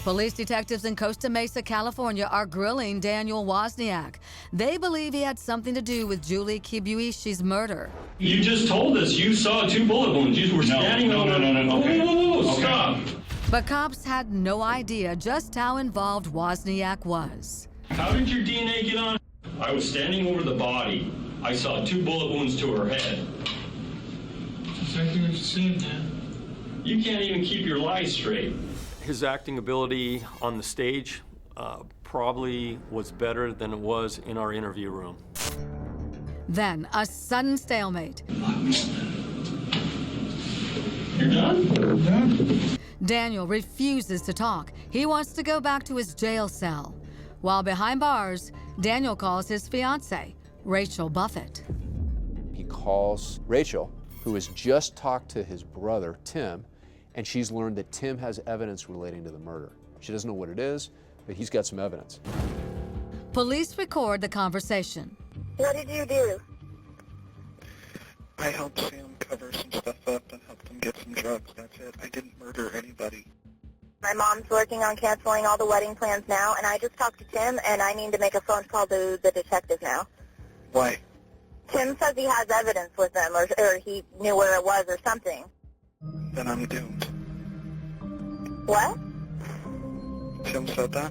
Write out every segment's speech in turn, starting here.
Police detectives in Costa Mesa, California are grilling Daniel Wozniak. They believe he had something to do with Julie Kibuishi's murder. You just told us you saw 2 bullet wounds. You were standing over... No. Okay. Whoa, stop. But cops had no idea just how involved Wozniak was. How did your DNA get on? I was standing over the body. I saw 2 bullet wounds to her head. That's exactly what you said, man. You can't even keep your lies straight. His acting ability on the stage probably was better than it was in our interview room. Then a sudden stalemate. You're done? I'm done. Daniel refuses to talk. He wants to go back to his jail cell. While behind bars, Daniel calls his fiancée, Rachel Buffett. He calls Rachel, who has just talked to his brother, Tim, and she's learned that Tim has evidence relating to the murder. She doesn't know what it is, but he's got some evidence. Police record the conversation. What did you do? I helped Sam cover some stuff up and helped him get some drugs. That's it. I didn't murder anybody. My mom's working on canceling all the wedding plans now, and I just talked to Tim, and I need to make a phone call to the detective now. Why? Tim says he has evidence with them, or he knew where it was or something. Then I'm doomed. What? Tim said that?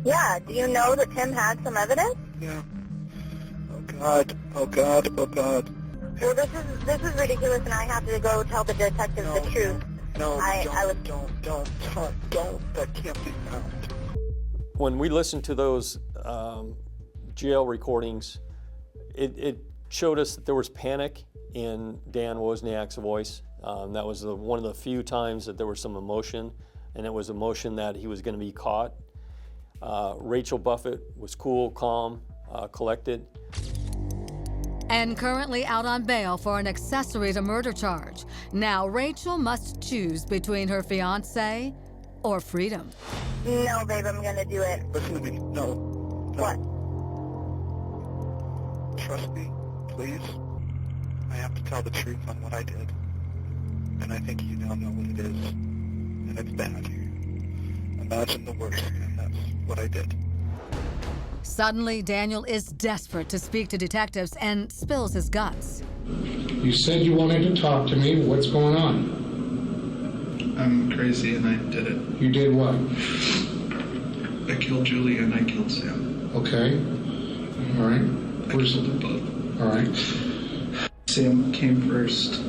Yeah, do you know that Tim had some evidence? Yeah. Oh God. Oh God. Oh God. Well, this is ridiculous, and I have to go tell the detective the truth. No, don't. That can't be found. When we listened to those jail recordings, it showed us that there was panic in Dan Wozniak's voice. That was one of the few times that there was some emotion, and it was emotion that he was going to be caught. Rachel Buffett was cool, calm, collected. And currently out on bail for an accessory to murder charge. Now Rachel must choose between her fiancé or freedom. No, babe, I'm gonna do it. Listen to me. No. What? Trust me, please. I have to tell the truth on what I did. And I think you now know what it is. And it's bad. Imagine the worst, and that's what I did. Suddenly, Daniel is desperate to speak to detectives and spills his guts. You said you wanted to talk to me. What's going on? I'm crazy and I did it. You did what? I killed Julie and I killed Sam. Okay. All right. I killed them both. All right. Sam came first.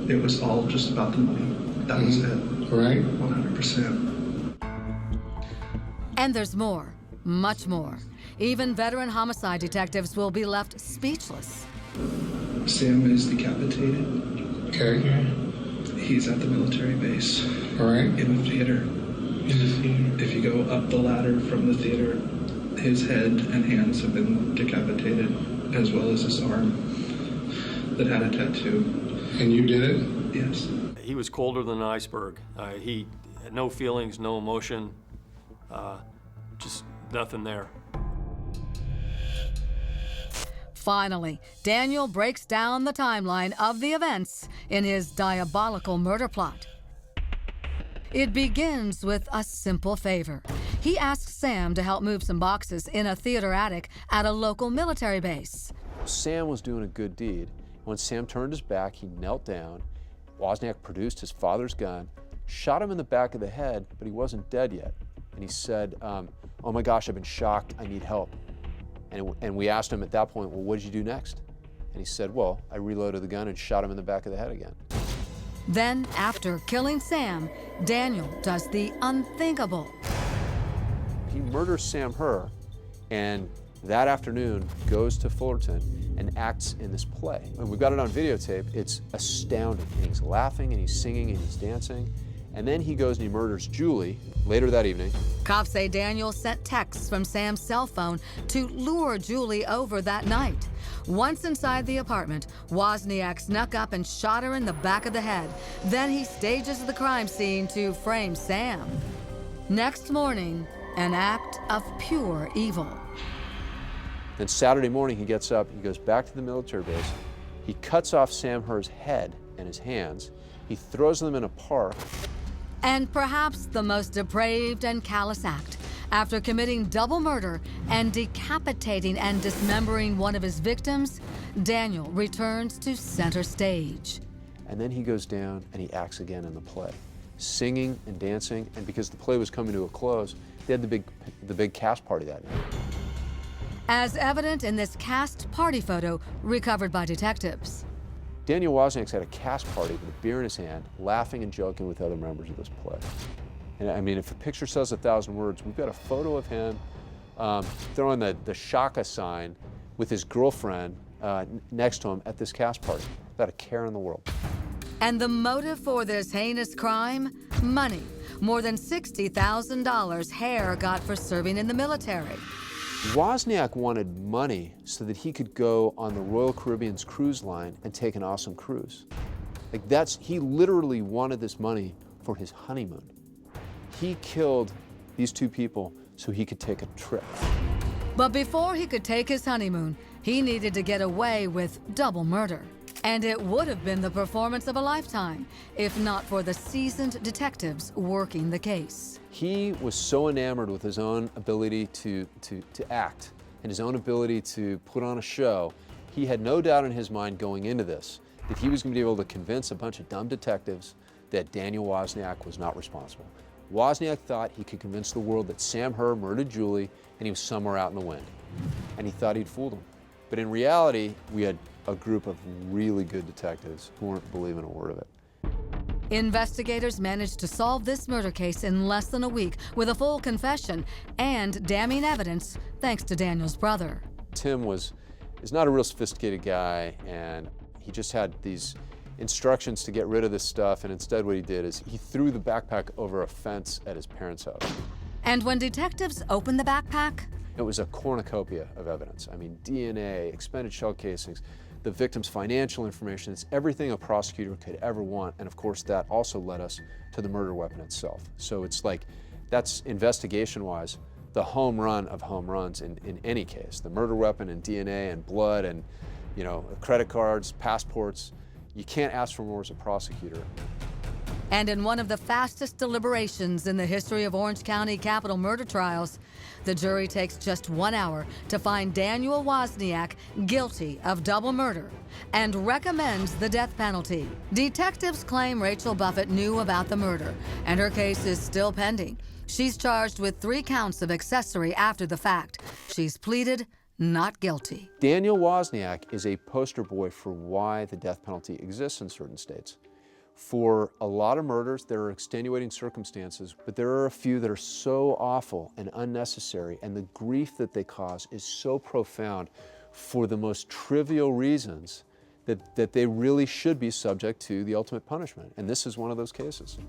It was all just about the money. That was it. All right. 100%. And there's more, much more. Even veteran homicide detectives will be left speechless. Sam is decapitated. Okay. He's at the military base. All right. In the theater. In the theater. If you go up the ladder from the theater, his head and hands have been decapitated, as well as his arm that had a tattoo. And you did it? Yes. He was colder than an iceberg. He had no feelings, no emotion, just nothing there. Finally, Daniel breaks down the timeline of the events in his diabolical murder plot. It begins with a simple favor. He asks Sam to help move some boxes in a theater attic at a local military base. Sam was doing a good deed. When Sam turned his back, he knelt down. Wozniak produced his father's gun, shot him in the back of the head, but he wasn't dead yet. And he said, oh my gosh, I've been shocked, I need help. And we asked him at that point, well, what did you do next? And he said, well, I reloaded the gun and shot him in the back of the head again. Then, after killing Sam, Daniel does the unthinkable. He murders Sam Herr, and that afternoon goes to Fullerton and acts in this play. And we've got it on videotape. It's astounding. And he's laughing, and he's singing, and he's dancing. And then he goes and he murders Julie later that evening. Cops say Daniel sent texts from Sam's cell phone to lure Julie over that night. Once inside the apartment, Wozniak snuck up and shot her in the back of the head. Then he stages the crime scene to frame Sam. Next morning, an act of pure evil. Then Saturday morning he gets up, he goes back to the military base, he cuts off Sam Herr's head and his hands, he throws them in a park. And perhaps the most depraved and callous act, after committing double murder and decapitating and dismembering one of his victims, Daniel returns to center stage. And then he goes down and he acts again in the play, singing and dancing. And because the play was coming to a close, they had the big cast party that night. As evident in this cast party photo recovered by detectives. Daniel Wozniak's at a cast party with a beer in his hand, laughing and joking with other members of this play. And I mean, if a picture says 1,000 words, we've got a photo of him throwing the Shaka sign with his girlfriend next to him at this cast party, without a care in the world. And the motive for this heinous crime? Money. More than $60,000 Hare got for serving in the military. Wozniak wanted money so that he could go on the Royal Caribbean's cruise line and take an awesome cruise. He literally wanted this money for his honeymoon. He killed these two people so he could take a trip. But before he could take his honeymoon, he needed to get away with double murder. And it would have been the performance of a lifetime, if not for the seasoned detectives working the case. He was so enamored with his own ability to act and his own ability to put on a show, he had no doubt in his mind going into this that he was going to be able to convince a bunch of dumb detectives that Daniel Wozniak was not responsible. Wozniak thought he could convince the world that Sam Herr murdered Julie and he was somewhere out in the wind. And he thought he'd fooled them. But in reality, we had a group of really good detectives who weren't believing a word of it. Investigators managed to solve this murder case in less than a week with a full confession and damning evidence thanks to Daniel's brother. Tim is not a real sophisticated guy, and he just had these instructions to get rid of this stuff, and instead what he did is he threw the backpack over a fence at his parents' house. And when detectives opened the backpack, it was a cornucopia of evidence. I mean, DNA, expended shell casings, the victim's financial information. It's everything a prosecutor could ever want. And of course, that also led us to the murder weapon itself. So it's like, that's investigation-wise, the home run of home runs in any case. The murder weapon and DNA and blood and, credit cards, passports. You can't ask for more as a prosecutor. And in one of the fastest deliberations in the history of Orange County capital murder trials, the jury takes just 1 hour to find Daniel Wozniak guilty of double murder and recommends the death penalty. Detectives claim Rachel Buffett knew about the murder, and her case is still pending. She's charged with 3 counts of accessory after the fact. She's pleaded not guilty. Daniel Wozniak is a poster boy for why the death penalty exists in certain states. For a lot of murders, there are extenuating circumstances, but there are a few that are so awful and unnecessary, and the grief that they cause is so profound for the most trivial reasons that they really should be subject to the ultimate punishment. And this is one of those cases.